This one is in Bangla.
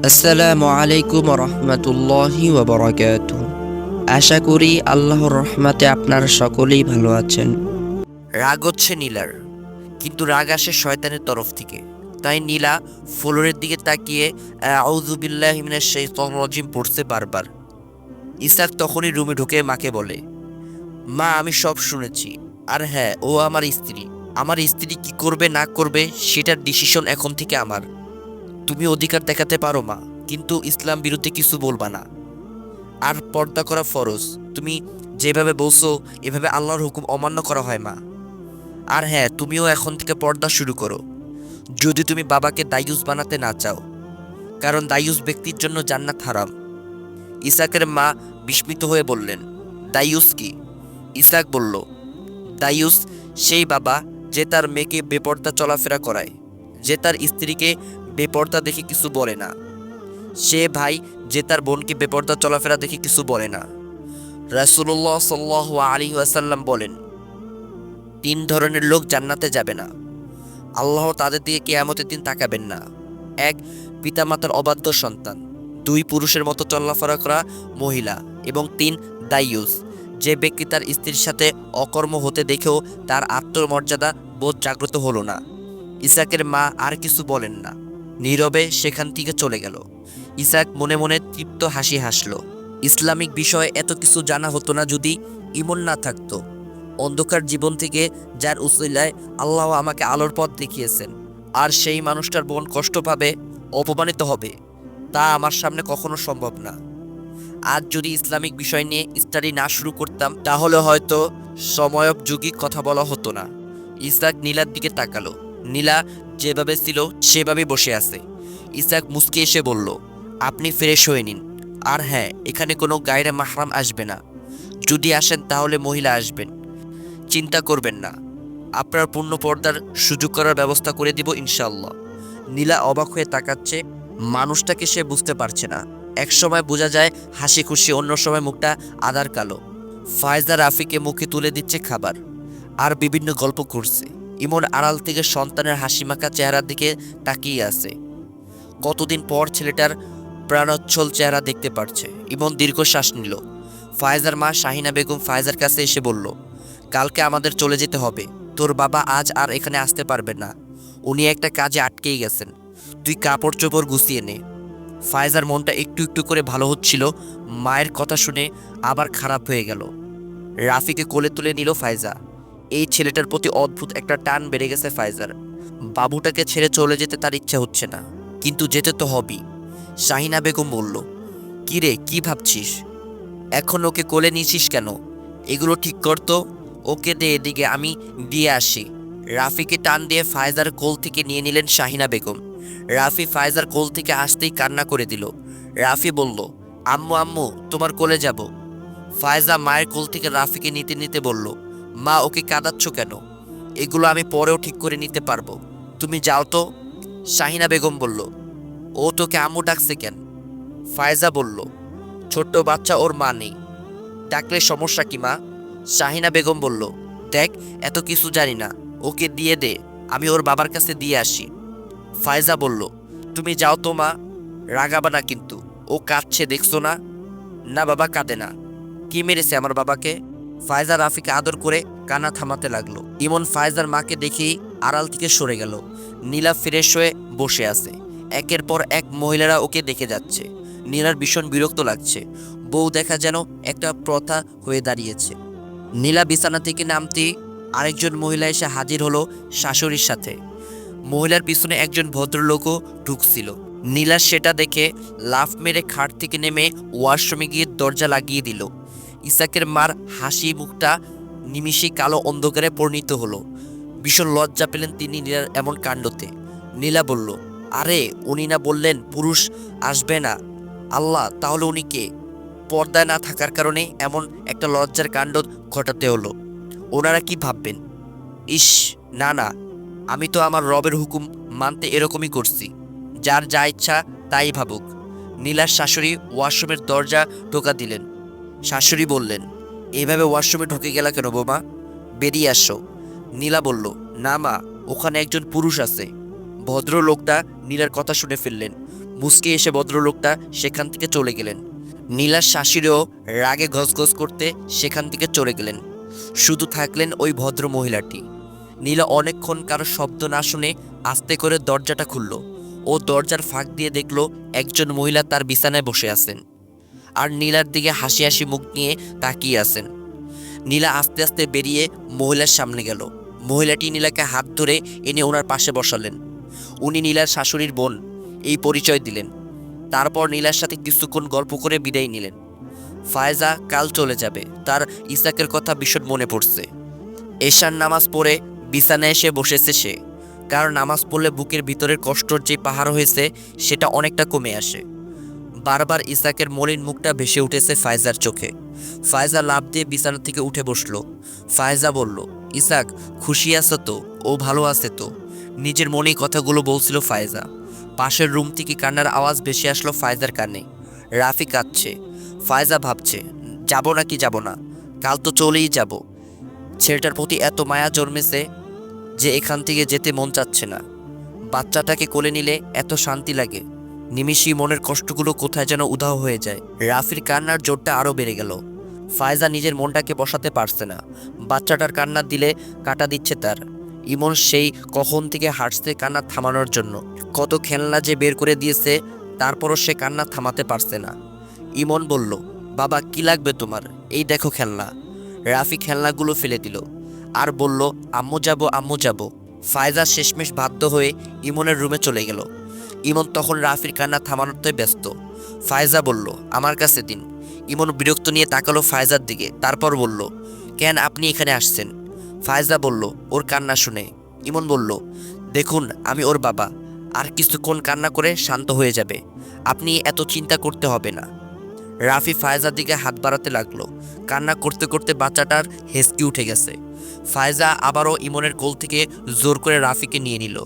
আসসালামু আলাইকুম রহমতুল্লাহি ওয়া আশা করি আল্লাহর রহমতে আপনারা সকলেই ভালো আছেন। রাগ হচ্ছে নীলার, কিন্তু রাগ আসে শয়তানের তরফ থেকে। তাই নীলা ফ্লোরের দিকে তাকিয়ে আউযু বিল্লাহি মিনাশ শাইতানির রাজিম পড়ছে বারবার। ইসাক তখনই রুমে ঢুকে মাকে বলে, মা আমি সব শুনেছি, আর হ্যাঁ ও আমার স্ত্রী। আমার স্ত্রী কি করবে না করবে সেটার ডিসিশন এখন থেকে আমার। তুমি অধিকার দেখাতে পারো মা, কিন্তু ইসলাম বিরুদ্ধে কিছু বলবা না। আর পর্দা করা ফরজ। তুমি যেভাবে বলছো এভাবে আল্লাহর হুকুম অমান্য করা হয় মা। আর হ্যাঁ, তুমিও এখন থেকে পর্দা শুরু করো, যদি তুমি বাবাকে দায়ুস বানাতে না চাও, কারণ দায়ুস ব্যক্তির জন্য জান্নাত হারাম। ইসাকের মা বিস্মিত হয়ে বললেন, দায়ুস কি? ইসাক বলল, দায়ুস সেই বাবা যে তার মেয়েকে বেপর্দা চলাফেরা করায়, যে তার স্ত্রীকে বেপর্দা দেখে কিছু বলে না, সে ভাই যে তার বোনকে বেপর্দা চলাফেরা দেখে কিছু বলে না। রাসূলুল্লাহ সাল্লাল্লাহু আলাইহি ওয়াসাল্লাম বলেন, তিন ধরনের লোক জান্নাতে যাবে না, আল্লাহ তাদের দিকে কিয়ামতের দিন তাকাবেন না। এক, পিতামাতার অবাধ্য সন্তান। দুই, পুরুষের মতো চলাফেরা করা মহিলা। এবং তিন, দায়ুস, যে ব্যক্তি তার স্ত্রীর সাথে অকর্ম হতে দেখেও তার আত্মমর্যাদা বোধ জাগ্রত হলো না। ইসাকের মা আর কিছু বলেন না, নীরবে সেখান থেকে চলে গেল। ইসাক মনে মনে তৃপ্ত হাসি হাসল। ইসলামিক বিষয়ে এত কিছু জানা হতো না যদি ইমন না থাকতো। অন্ধকার জীবন থেকে যার উসিলায় আল্লাহ আমাকে আলোর পথ দেখিয়েছেন, আর সেই মানুষটার বোন কষ্ট পাবে, অপমানিত হবে, তা আমার সামনে কখনো সম্ভব না। আজ যদি ইসলামিক বিষয় নিয়ে স্টাডি না শুরু করতাম, তাহলে হয়তো সময়োপযোগী কথা বলা হতো না। ইসাক নীলার দিকে তাকালো। নীলা যেভাবে ছিল সেভাবেই বসে আছে। ইসাক মুস্কি এসে বলল, আপনি ফ্রেশ হয়ে নিন। আর হ্যাঁ, এখানে কোনো গায়রে মাহরাম আসবে না। যদি আসেন তাহলে মহিলা আসবেন। চিন্তা করবেন না, আপনার পূর্ণ পর্দার সুযোগ করার ব্যবস্থা করে দিব ইনশাআল্লাহ। নীলা অবাক হয়ে তাকাচ্ছে। মানুষটাকে সে বুঝতে পারছে না। এক সময় বোঝা যায় হাসি খুশি, অন্য সময় মুখটা আধার কালো। ফায়জা রাফিকে মুখে তুলে দিচ্ছে খাবার আর বিভিন্ন গল্প করছে। ইমন আড়াল থেকে সন্তানের হাসিমাখা চেহারার দিকে তাকিয়ে আছে। কতদিন পর ছেলেটার প্রাণোচ্ছল চেহারা দেখতে পারছে। ইমন দীর্ঘশ্বাস নিল। ফায়জার মা শাহিনা বেগম ফায়জার কাছে এসে বলল, কালকে আমাদের চলে যেতে হবে। তোর বাবা আজ আর এখানে আসতে পারবেন না, উনি একটা কাজে আটকেই গেছেন। তুই কাপড় চোপড় গুছিয়ে নে। ফায়জার মনটা একটু একটু করে ভালো হচ্ছিল, মায়ের কথা শুনে আবার খারাপ হয়ে গেল। রাফিকে কোলে তুলে নিল ফায়জা। এই ছেলেটার প্রতি অদ্ভুত একটা টান বেড়ে গেছে ফায়জার। বাবুটাকে ছেড়ে চলে যেতে তার ইচ্ছা হচ্ছে না, কিন্তু যেতে তো হবেই। শাহিনা বেগম বলল, কি রে, কি ভাবছিস? এখন ওকে কোলে নিয়েছিস কেন? এগুলো ঠিক করতো। ওকে দে এদিকে, আমি দিয়ে আসি। রাফিকে টান দিয়ে ফায়জার কোল থেকে নিয়ে নিলেন শাহিনা বেগম। রাফি ফায়জার কোল থেকে আসতেই কান্না করে দিল। রাফি বলল, আম্মু আম্মু, তোমার কোলে যাব। ফায়জা মায়ের কোল থেকে রাফিকে নিতে নিতে বলল, মা ওকে কাঁদাচ্ছ কেন? এগুলো আমি পরেও ঠিক করে নিতে পারবো, তুমি যাও তো। শাহিনা বেগম বলল, ও তোকে আম্মু ডাকছে কেন? ফায়জা বলল, ছোট্ট বাচ্চা, ওর মা নেই, ডাকলে সমস্যা কি মা? শাহিনা বেগম বলল, দেখ, এত কিছু জানি না, ওকে দিয়ে দে, আমি ওর বাবার কাছে দিয়ে আসি। ফায়জা বলল, তুমি যাও তো মা, রাগাবা না কিন্তু, ও কাঁদছে দেখছো না? না বাবা, কাঁদে না। কি মেরেছে আমার বাবাকে? ফায়জা রাফিকে আদর করে কান্না থামাতে লাগলো। ইমন ফায়জার মাকে দেখেই আড়াল থেকে সরে গেল। নীলা ফ্রেশ হয়ে বসে আছে। একের পর এক মহিলারা ওকে দেখে যাচ্ছে। নীলার ভীষণ বিরক্ত লাগছে। বউ দেখা যেন একটা প্রথা হয়ে দাঁড়িয়েছে। নীলা বিছানা থেকে নামতেই আরেকজন মহিলা এসে হাজির হলো শাশুড়ির সাথে। মহিলার পিছনে একজন ভদ্রলোকও ঢুকছিল। নীলা সেটা দেখে লাফ মেরে খাট থেকে নেমে ওয়াশরুমে গিয়ে দরজা লাগিয়ে দিল। ইসাকের মার হাসি মুখটা নিমিষেই কালো অন্ধকারে পরিণত হলো। ভীষণ লজ্জা পেলেন তিনি নীলার এমন কাণ্ডতে। নীলা বলল, আরে উনি না বললেন পুরুষ আসবে না? আল্লাহ, তাহলে উনি কে? পর্দায় না থাকার কারণে এমন একটা লজ্জার কাণ্ড ঘটাতে হলো। ওনারা কি ভাববেন? ইস, না না, আমি তো আমার রবের হুকুম মানতে এরকমই করছি। যার যা ইচ্ছা তাই ভাবুক। নীলার শাশুড়ি ওয়াশরুমের দরজা টোকা দিলেন। শাশুড়ি বললেন, এইভাবে ওয়াশরুমে ঢুকে গেলা কেন বোমা? বেরিয়ে আসো। নীলা বলল, না মা, ওখানে একজন পুরুষ আছে। ভদ্রলোকটা নীলার কথা শুনে ফেললেন। মুচকি এসে ভদ্রলোকটা সেখান থেকে চলে গেলেন। নীলার শাশুড়িও রাগে গজগজ করতে সেখান থেকে চলে গেলেন। শুধু থাকলেন ওই ভদ্র মহিলাটি। নীলা অনেকক্ষণ কারো শব্দ না শুনে আস্তে করে দরজাটা খুলল। ও দরজার ফাঁক দিয়ে দেখল একজন মহিলা তার বিছানায় বসে আছেন আর নীলার দিকে হাসি হাসি মুখ নিয়ে তাকিয়ে আছেন। নীলা আস্তে আস্তে বেরিয়ে মহিলার সামনে গেল। মহিলাটি নীলাকে হাত ধরে এনে ওনার পাশে বসালেন। উনি নীলার শাশুড়ির বোন, এই পরিচয় দিলেন। তারপর নীলার সাথে কিছুক্ষণ গল্প করে বিদায় নিলেন। ফায়েজা কাল চলে যাবে, তার ইসাকের কথা ভীষণ মনে পড়ছে। এশার নামাজ পড়ে বিছানায় এসে বসেছে সে, কারণ নামাজ পড়লে বুকের ভিতরের কষ্টর যে পাহাড় হয়েছে সেটা অনেকটা কমে আসে। বারবার ইসাকের মলিন মুখটা ভেসে উঠেছে ফায়েজার চোখে। ফায়েজা লাফ দিয়ে বিছানা থেকে উঠে বসলো। ফায়েজা বলল, ইসাক খুশি আছো তো? ও ভালো আছে তো? নিজের মনেই কথাগুলো বলছিল ফায়েজা। পাশের রুম থেকে কান্নার আওয়াজ ভেসে আসলো ফায়েজার কানে। রাফি কাঁদছে। ফায়েজা ভাবছে, যাব নাকি যাব না, কাল তো চলেই যাব। ছেলেটার প্রতি এত মায়া জন্মেছে যে এখান থেকে যেতে মন চাচ্ছে না। বাচ্চাটাকে কোলে নিলে এত শান্তি লাগে, নিমিষেই মনের কষ্টগুলো কোথায় যেন উধাও হয়ে যায়। রাফির কান্নার জোরটা আরও বেড়ে গেল। ফায়েজা নিজের মনটাকে বসাতে পারছে না। বাচ্চাটার কান্না দিলে কাটা দিচ্ছে তার। ইমন সেই কখন থেকে হাসছে কান্না থামানোর জন্য। কত খেলনা যে বের করে দিয়েছে, তারপরও সে কান্না থামাতে পারছে না। ইমন বলল, বাবা কি লাগবে তোমার? এই দেখো খেলনা। রাফি খেলনাগুলো ফেলে দিল আর বলল, আম্মু যাব, আম্মু যাব। ফায়েজা শেষমেশ বাধ্য হয়ে ইমনের রুমে চলে গেল। ইমন তখন রাফির কান্না থামানোতে ব্যস্ত। ফায়েজা বলল, আমার কাছে দিন। ইমন বিরক্ত নিয়ে তাকালো ফায়েজার দিকে, তারপর বলল, কেন আপনি এখানে আসছেন? ফায়েজা বলল ওর কান্না শুনে। ইমন বলল, দেখুন আমি ওর বাবা, আর কিছুক্ষণ কান্না করে শান্ত হয়ে যাবে, আপনি এত চিন্তা করতে হবে না। রাফি ফায়েজার দিকে হাত বাড়াতে লাগলো। কান্না করতে করতে বাচ্চাটার হেসকি উঠে গেছে। ফায়েজা আবারও ইমনের কোল থেকে জোর করে রাফিকে নিয়ে নিল।